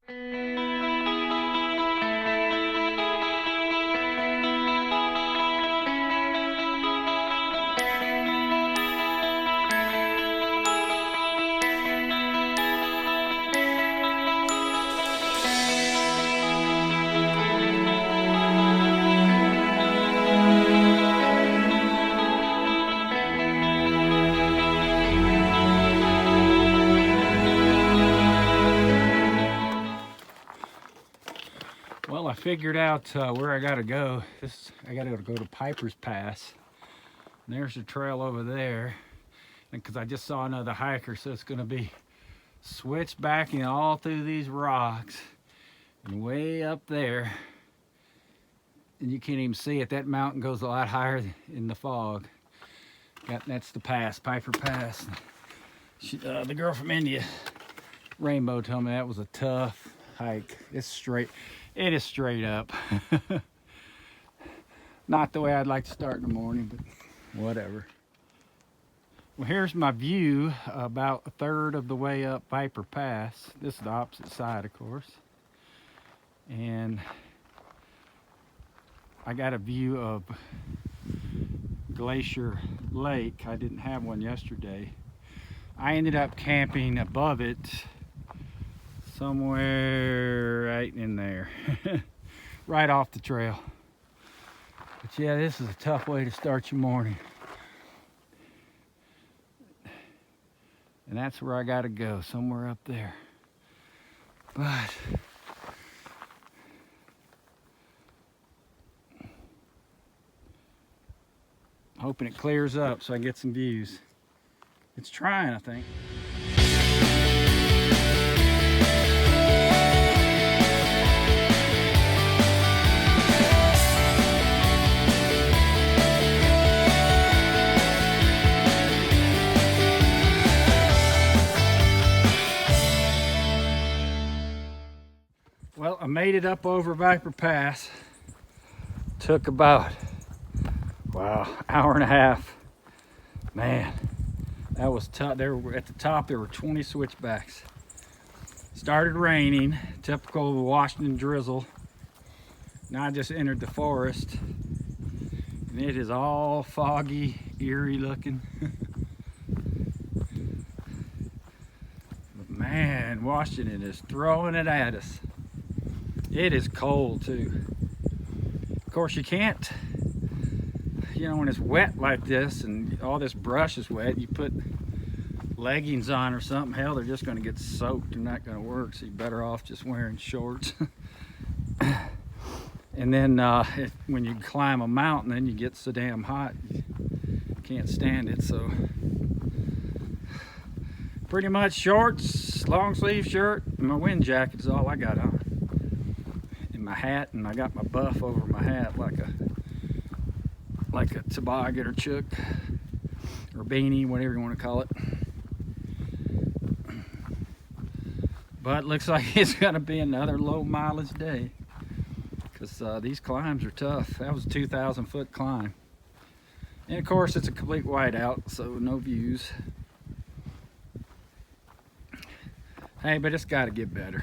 Well, I figured out where I gotta go. I gotta go to Piper's Pass. And there's the trail over there. And because I just saw another hiker, so it's gonna be switchbacking all through these rocks and way up there. And you can't even see it. That mountain goes a lot higher in the fog. That's the pass, Piper Pass. The girl from India, Rainbow, told me that was a tough hike. It's straight. It is straight up. Not the way I'd like to start in the morning, but whatever. Well, here's my view about a third of the way up Piper Pass. This is the opposite side, of course. And I got a view of Glacier Lake. I didn't have one yesterday. I ended up camping above it, somewhere right in there, right off the trail. But yeah, this is a tough way to start your morning. And that's where I gotta go, somewhere up there. But hoping it clears up so I get some views. It's trying, I think. Well, I made it up over Viper Pass. Took about, wow, hour and a half. Man, that was tough. There were, at the top, there were 20 switchbacks. Started raining, typical of the Washington drizzle. Now I just entered the forest, and it is all foggy, eerie looking. But man, Washington is throwing it at us. It is cold too. Of course, you can't, you know, when it's wet like this and all this brush is wet, you put leggings on or something, hell, they're just going to get soaked. They're not going to work, so you're better off just wearing shorts. And then when you climb a mountain, then you get so damn hot, you can't stand it. So pretty much shorts, long sleeve shirt, and my wind jacket is all I got on. My hat, and I got my buff over my hat like a toboggan or chook or beanie, whatever you want to call it. But looks like it's gonna be another low mileage day, because these climbs are tough. That was a 2,000 foot climb, and of course it's a complete whiteout, so no views. Hey, but it's got to get better.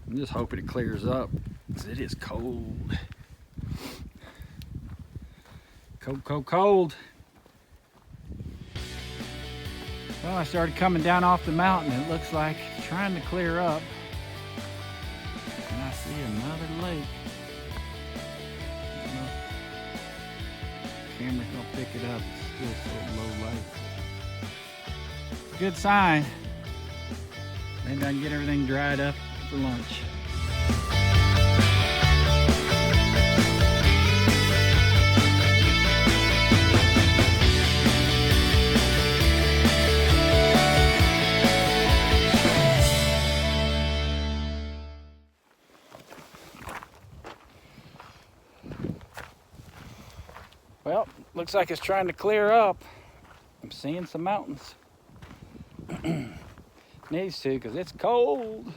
I'm just hoping it clears up, because it is cold. Cold, cold, cold. Well, I started coming down off the mountain. It looks like it's trying to clear up. And I see another lake. I don't know if the camera's gonna pick it up. It's still so low light. Good sign. Maybe I can get everything dried up for lunch. Well, looks like it's trying to clear up. I'm seeing some mountains. Needs to, because it's cold.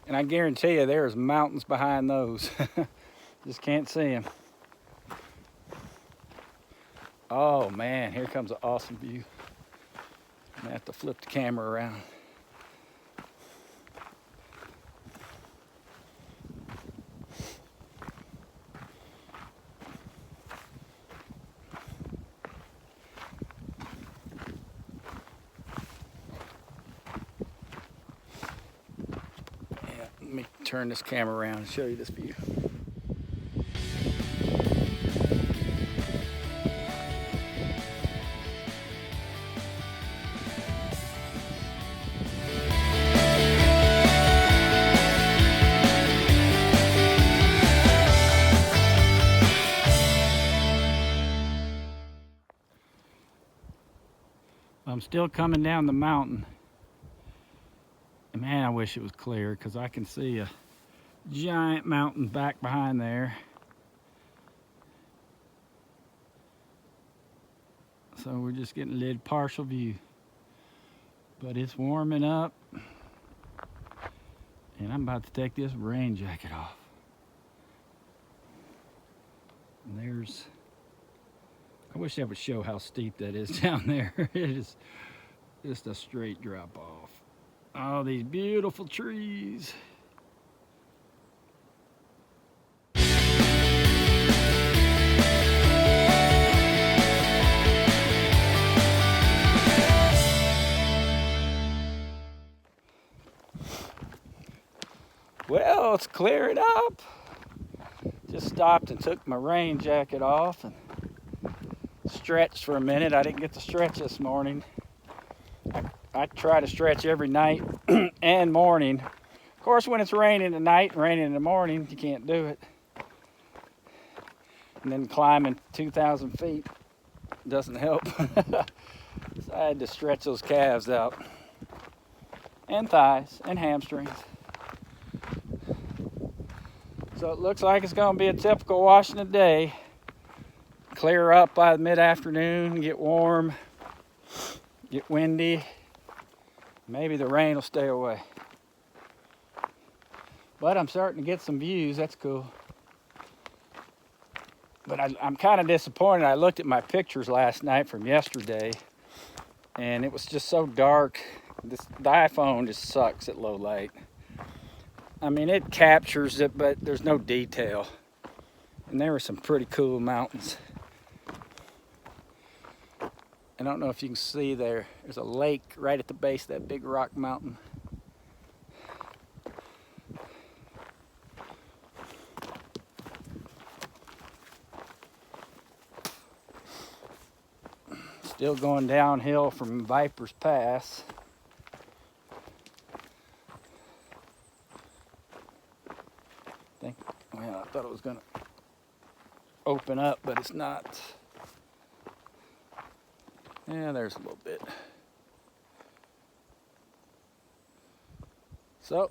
And I guarantee you there's mountains behind those. Just can't see them. Oh man, here comes an awesome view. I'm gonna have to flip the camera around. Yeah, let me turn this camera around and show you this view. I'm still coming down the mountain. And man, I wish it was clear because I can see a giant mountain back behind there. So we're just getting a little partial view. But it's warming up. And I'm about to take this rain jacket off. And there's, I wish that would show how steep that is down there. It is just a straight drop off. All these beautiful trees. Well, it's clearing up. Just stopped and took my rain jacket off and stretched for a minute. I didn't get to stretch this morning. I try to stretch every night and morning. Of course, when it's raining at night and raining in the morning, you can't do it. And then climbing 2,000 feet doesn't help. So I had to stretch those calves out. And thighs and hamstrings. So it looks like it's going to be a typical Washington day. Clear up by mid-afternoon, get warm, get windy. Maybe the rain will stay away. But I'm starting to get some views, that's cool. But I'm kind of disappointed. I looked at my pictures last night from yesterday, and it was just so dark. The iPhone just sucks at low light. I mean, it captures it, but there's no detail. And there were some pretty cool mountains. I don't know if you can see there. There's a lake right at the base of that big rock mountain. Still going downhill from Viper's Pass. Well, I thought it was going to open up, but it's not. Yeah, there's a little bit. So,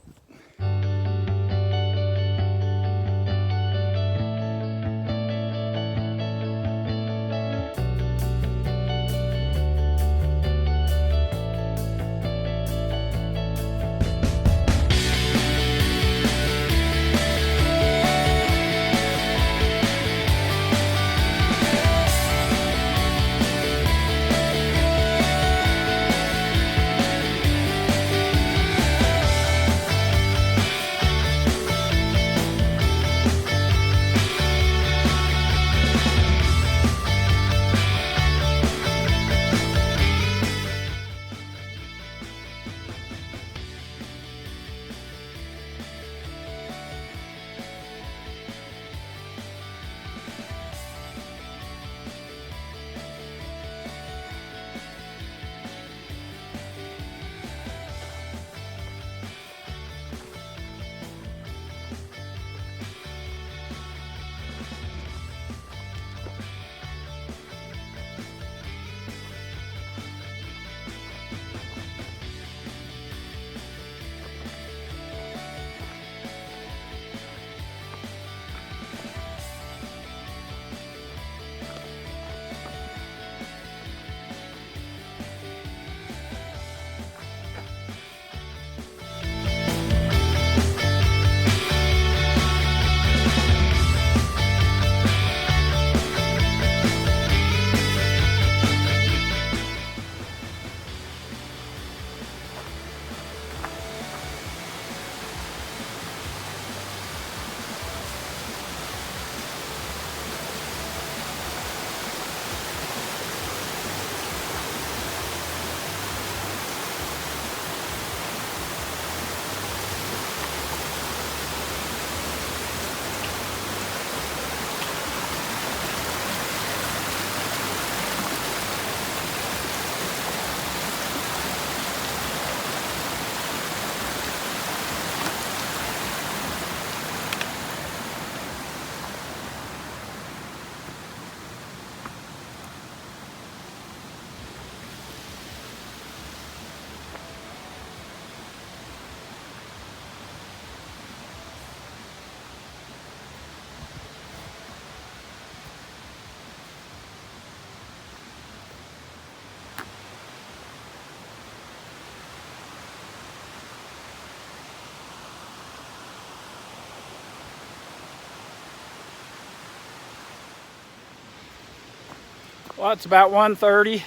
Well, it's about 1:30.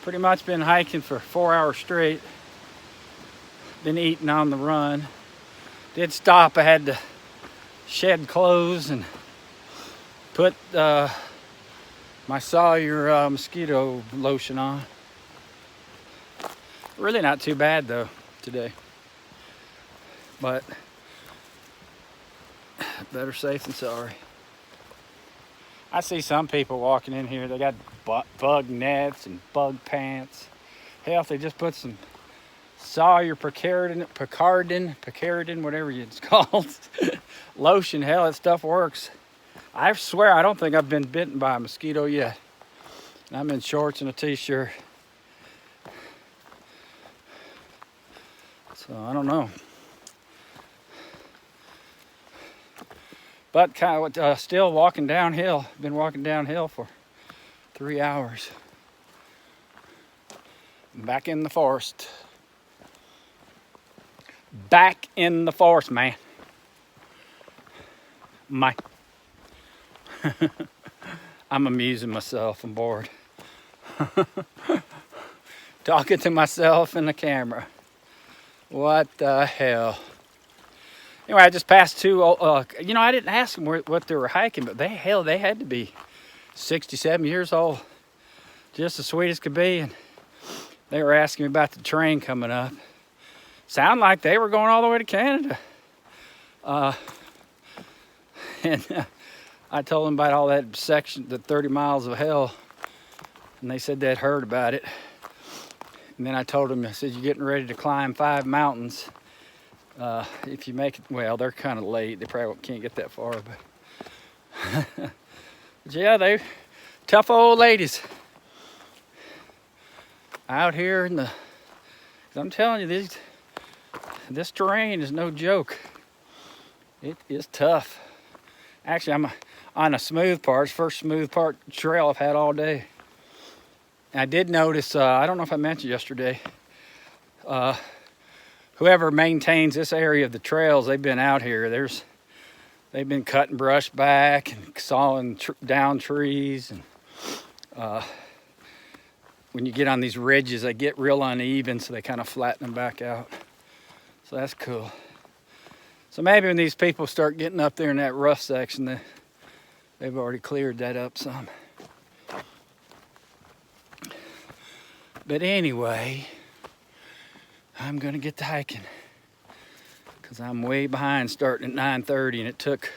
Pretty much been hiking for 4 hours straight. Been eating on the run. Did stop. I had to shed clothes and put my Sawyer mosquito lotion on. Really not too bad though today. But better safe than sorry. I see some people walking in here, they got bug nets and bug pants. Hell, if they just put some Sawyer Picardin, whatever it's called, lotion, hell, that stuff works. I swear, I don't think I've been bitten by a mosquito yet. And I'm in shorts and a t-shirt. So, I don't know. But kind of still walking downhill. Been walking downhill for 3 hours. Back in the forest. Back in the forest, man. I'm amusing myself. I'm bored. Talking to myself in the camera. What the hell? Anyway, I just passed two, I didn't ask them what they were hiking, but they had to be 67 years old. Just as sweet as could be. And they were asking me about the train coming up. Sound like they were going all the way to Canada. And I told them about all that section, the 30 miles of hell. And they said they'd heard about it. And then I told them, I said, you're getting ready to climb 5 mountains. If you make it, well, they're kind of late. They probably can't get that far, but yeah, they tough old ladies out here in the. I'm telling you, this terrain is no joke. It is tough. Actually, I'm on a smooth part. It's the first smooth part trail I've had all day. And I did notice. I don't know if I mentioned yesterday. Whoever maintains this area of the trails, they've been out here. They've been cutting brush back and sawing down trees. And when you get on these ridges, they get real uneven, so they kind of flatten them back out. So that's cool. So maybe when these people start getting up there in that rough section, they've already cleared that up some. But anyway, I'm gonna get to hiking because I'm way behind starting at 9:30, and it took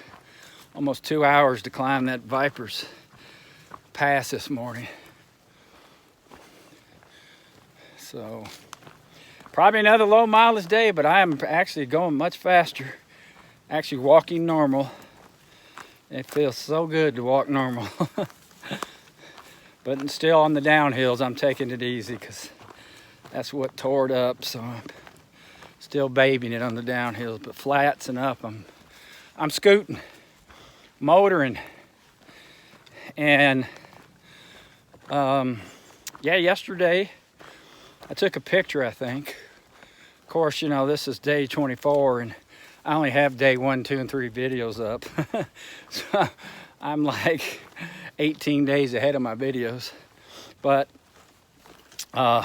almost 2 hours to climb that Viper's Pass this morning. So probably another low mileage day, but I am actually going much faster. Actually walking normal. It feels so good to walk normal. But still on the downhills, I'm taking it easy because that's what tore it up, so I'm still babying it on the downhills. But flats and up, I'm scooting, motoring, and yeah, yesterday I took a picture, I think. Of course, this is day 24, and I only have day 1, 2, and 3 videos up. So I'm like 18 days ahead of my videos. But I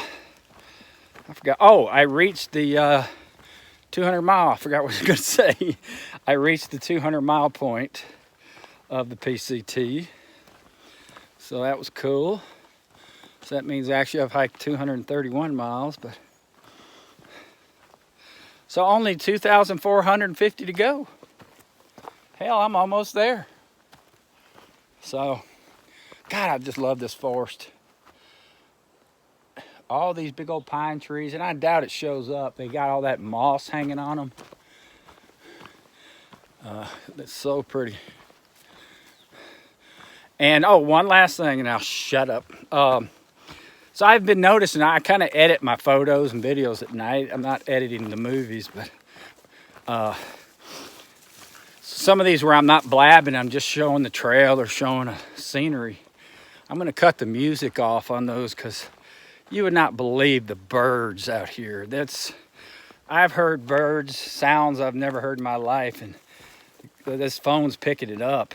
forgot. Oh, I reached the 200 mile. I forgot what I was going to say. I reached the 200 mile point of the PCT. So that was cool. So that means actually I've hiked 231 miles, but so only 2,450 to go. Hell, I'm almost there. So, God, I just love this forest. All these big old pine trees, and I doubt it shows up. They got all that moss hanging on them. It's so pretty. And oh, one last thing, and I'll shut up. So I've been noticing, I kind of edit my photos and videos at night. I'm not editing the movies, but some of these where I'm not blabbing, I'm just showing the trail or showing a scenery. I'm gonna cut the music off on those because you would not believe the birds out here. I've heard birds, sounds I've never heard in my life, and this phone's picking it up.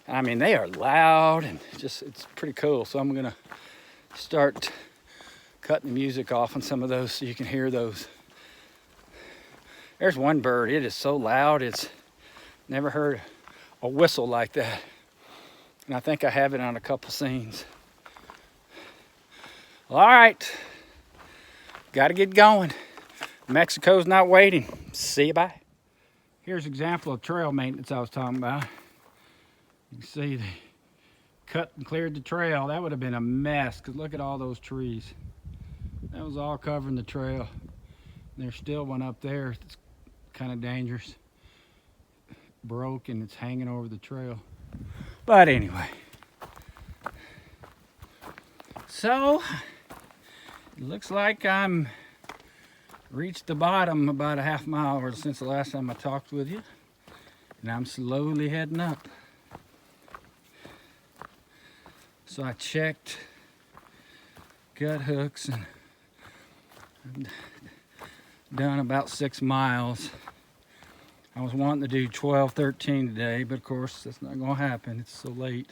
I mean, they are loud and it's pretty cool. So I'm gonna start cutting the music off on some of those so you can hear those. There's one bird, it is so loud, it's never heard a whistle like that. And I think I have it on a couple scenes. Well, all right, gotta get going. Mexico's not waiting. See you, bye. Here's an example of trail maintenance I was talking about. You can see they cut and cleared the trail. That would have been a mess, because look at all those trees. That was all covering the trail. There's still one up there that's kind of dangerous. Broke and it's hanging over the trail. But anyway. So, it looks like I'm reached the bottom about a half mile since the last time I talked with you. And I'm slowly heading up. So I checked gut hooks and done about 6 miles. I was wanting to do 12, 13 today, but of course that's not gonna happen. It's so late.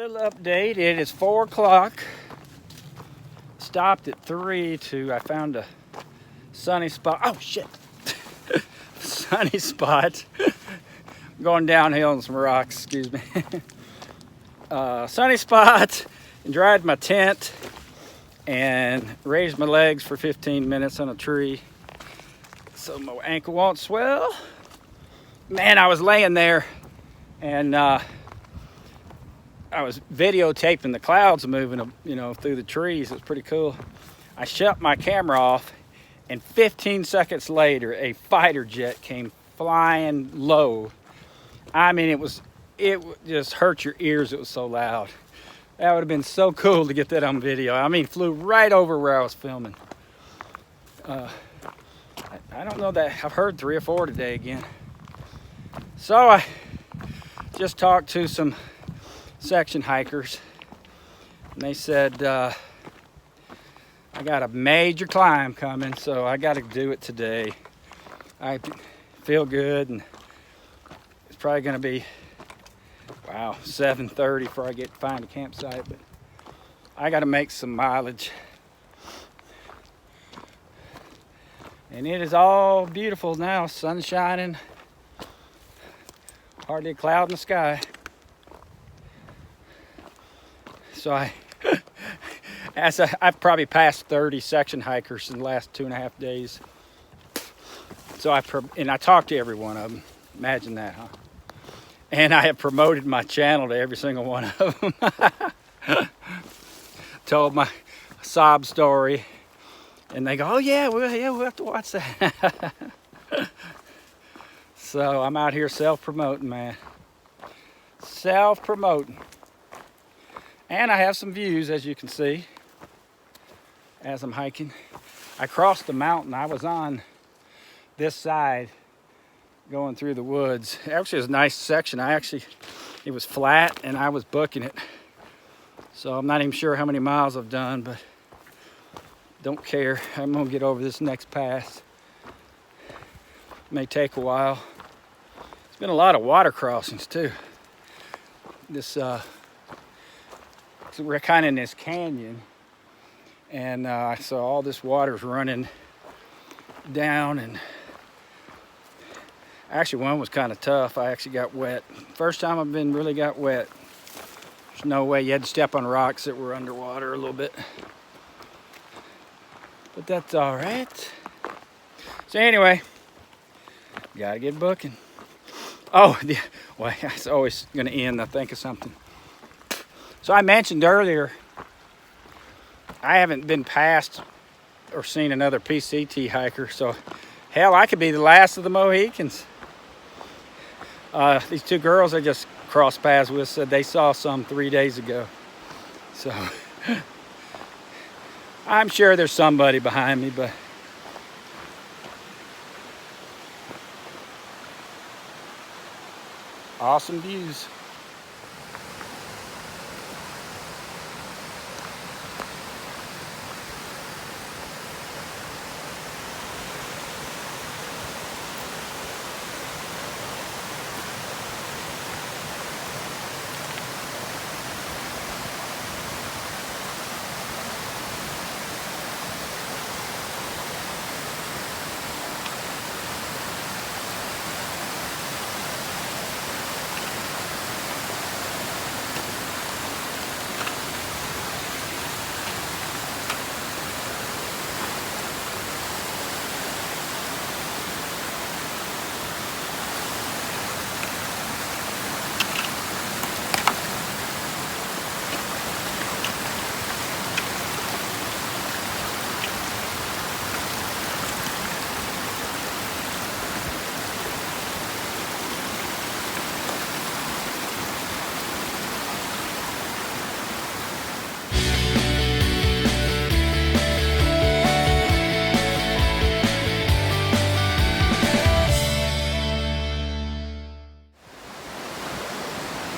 Update, it is 4 o'clock. Stopped at 3 I found a sunny spot. Oh shit. Sunny spot. Going downhill on some rocks, excuse me. Sunny spot, and dried my tent and raised my legs for 15 minutes on a tree so my ankle won't swell. Man, I was laying there and I was videotaping the clouds moving, you know, through the trees. It was pretty cool. I shut my camera off, and 15 seconds later, a fighter jet came flying low. I mean, it just hurt your ears. It was so loud. That would have been so cool to get that on video. I mean, flew right over where I was filming. I don't know that I've heard 3 or 4 today again. So I just talked to some section hikers, and they said I got a major climb coming, so I got to do it today. I feel good, and it's probably going to be 7:30 before I find a campsite, but I got to make some mileage. And it is all beautiful now, sun shining, hardly a cloud in the sky. So I've probably passed 30 section hikers in the last 2.5 days. So I talked to every one of them. Imagine that, huh? And I have promoted my channel to every single one of them. Told my sob story, and they go, "Oh yeah, we'll have to watch that." So I'm out here self-promoting, man. Self-promoting. And I have some views, as you can see, as I'm hiking. I crossed the mountain. I was on this side going through the woods. Actually, it was a nice section. It was flat, and I was booking it. So I'm not even sure how many miles I've done, but Don't care. I'm gonna get over this next pass. May take a while. It's been a lot of water crossings too. So we're kind of in this canyon, and so all this water's running down, and actually one was kind of tough. I actually got wet. First time I've been really got wet. There's no way. You had to step on rocks that were underwater a little bit. But that's all right. So anyway, gotta get booking. Oh, well, it's always gonna end. I think of something. So I mentioned earlier, I haven't been past or seen another PCT hiker. So hell, I could be the last of the Mohicans. These two girls I just crossed paths with said they saw some 3 days ago. So I'm sure there's somebody behind me, but awesome views.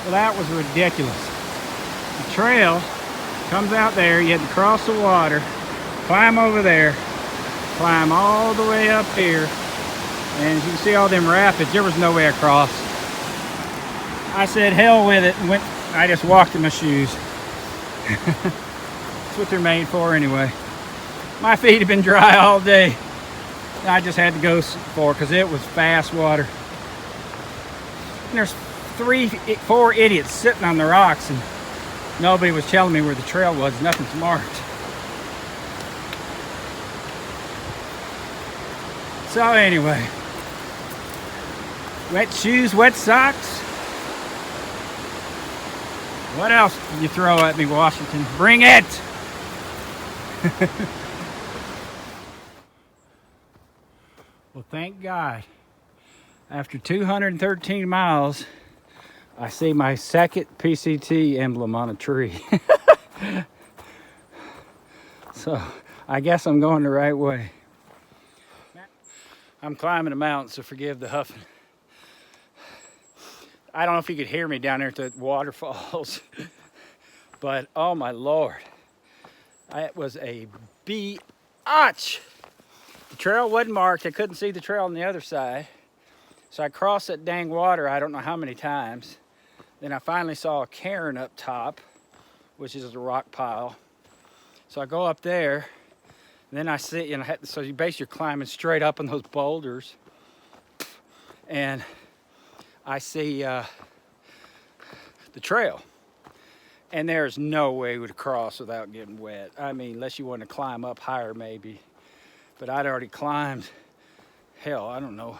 Well, that was ridiculous. The trail comes out there, you had to cross the water, climb over there, climb all the way up here, and as you can see all them rapids, there was no way across. I said hell with it, and I just walked in my shoes. That's what they're made for anyway. My feet have been dry all day. I just had to go for it because it was fast water. And there's 4 idiots sitting on the rocks, and nobody was telling me where the trail was. Nothing's marked. So anyway, wet shoes, wet socks. What else did you throw at me, Washington? Bring it! Well, thank God. After 213 miles, I see my second PCT emblem on a tree. So I guess I'm going the right way. I'm climbing a mountain, so forgive the huffing. I don't know if you could hear me down there at the waterfalls, but oh my Lord, it was a biatch. The trail wasn't marked. I couldn't see the trail on the other side. So I crossed that dang water I don't know how many times. Then I finally saw a cairn up top, which is a rock pile. So I go up there, and then I see, and so you basically you're climbing straight up on those boulders. And I see the trail. And there's no way we would cross without getting wet. I mean, unless you want to climb up higher maybe. But I'd already climbed, hell, I don't know,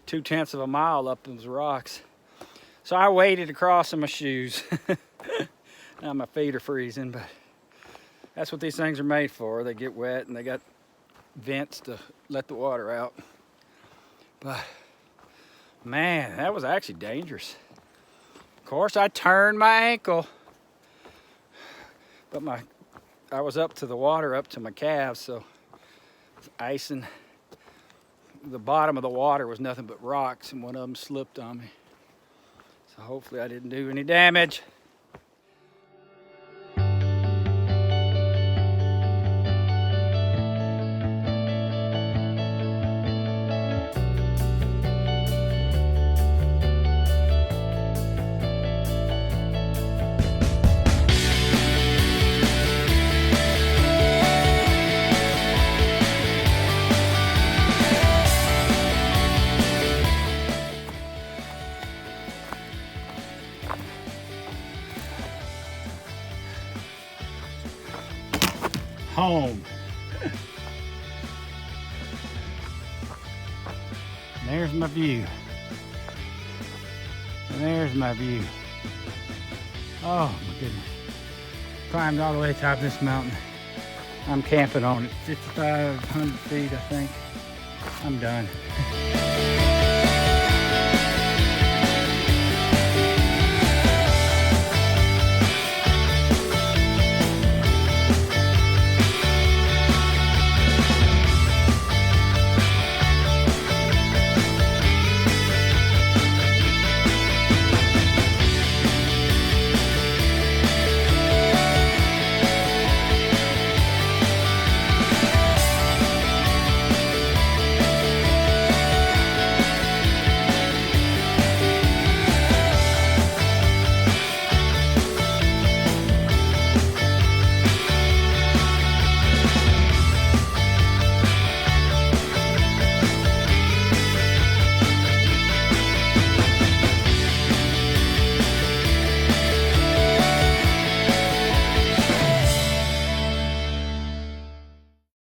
2/10 of a mile up those rocks. So I waded across in my shoes. Now my feet are freezing, but that's what these things are made for. They get wet and they got vents to let the water out. But man, that was actually dangerous. Of course, I turned my ankle, but I was up to the water, up to my calves, so it's icing. The bottom of the water was nothing but rocks, and one of them slipped on me. So hopefully I didn't do any damage. home. There's my view. And there's my view. Oh my goodness. Climbed all the way to the top of this mountain. I'm camping on it. 5,500 feet, I think. I'm done.